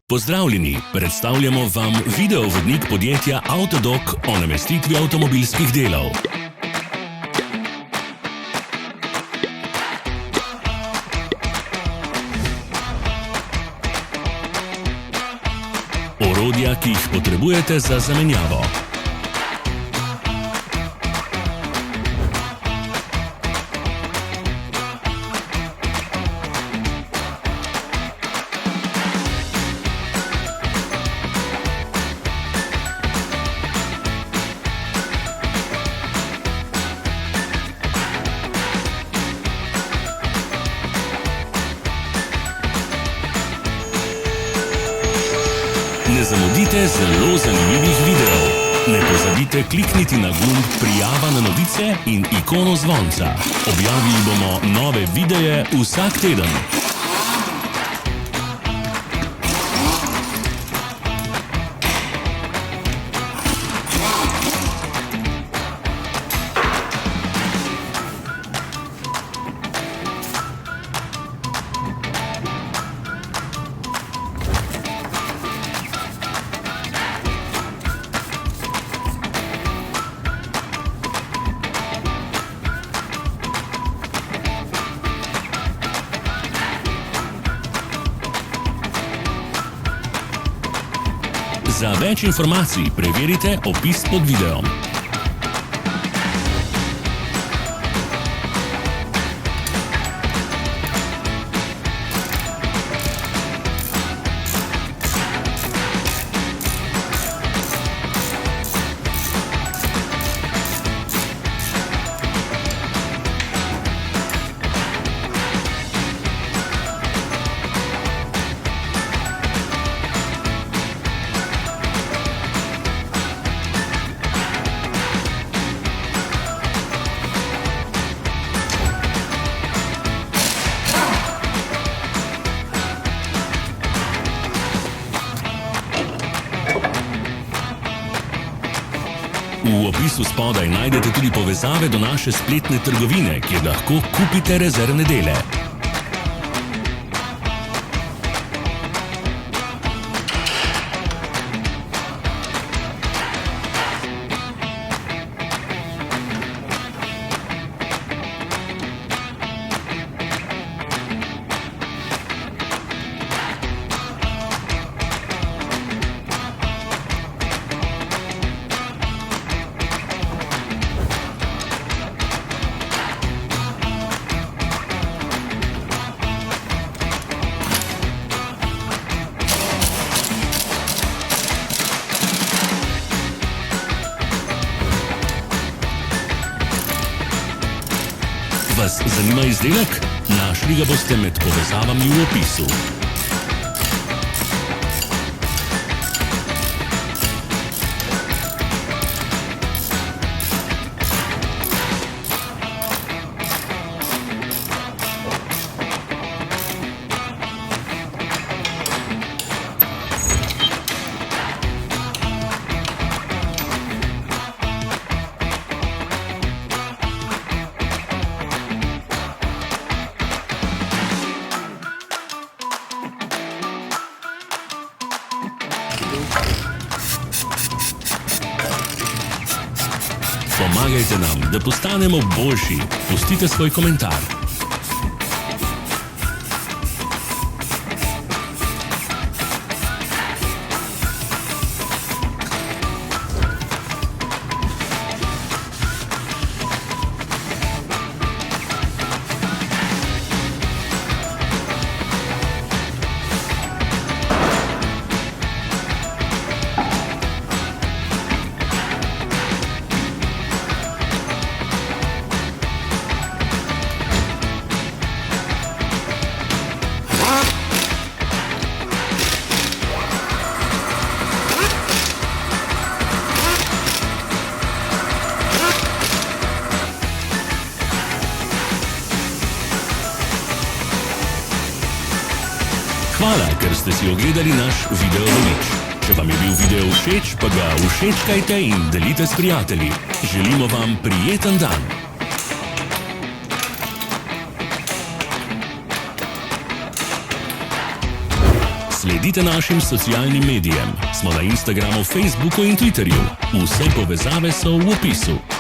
Pozdravljeni, predstavljamo vam videovodnik podjetja Avtodok o namestitvi avtomobilskih delov. Orodja, ki jih potrebujete za zamenjavo. Ne zamudite zelo zanimivih videov. Ne pozabite klikniti na gumb prijava na novice in ikono zvonca. Objavili bomo nove videe vsak teden. Za več informacij preverite opis pod videom. V opisu spodaj najdete tudi povezave do naše spletne trgovine, kjer lahko kupite rezervne dele. Vas zanima izdelek? Našli ga boste med povezavami v opisu. Pomagajte nam, da postanemo boljši. Pustite svoj komentar. Hvala, ker ste si ogledali naš videovodnik. Če vam je bil video všeč, pa ga všečkajte in delite s prijatelji. Želimo vam prijeten dan. Sledite našim socialnim medijem. Smo na Instagramu, Facebooku in Twitterju. Vse povezave so v opisu.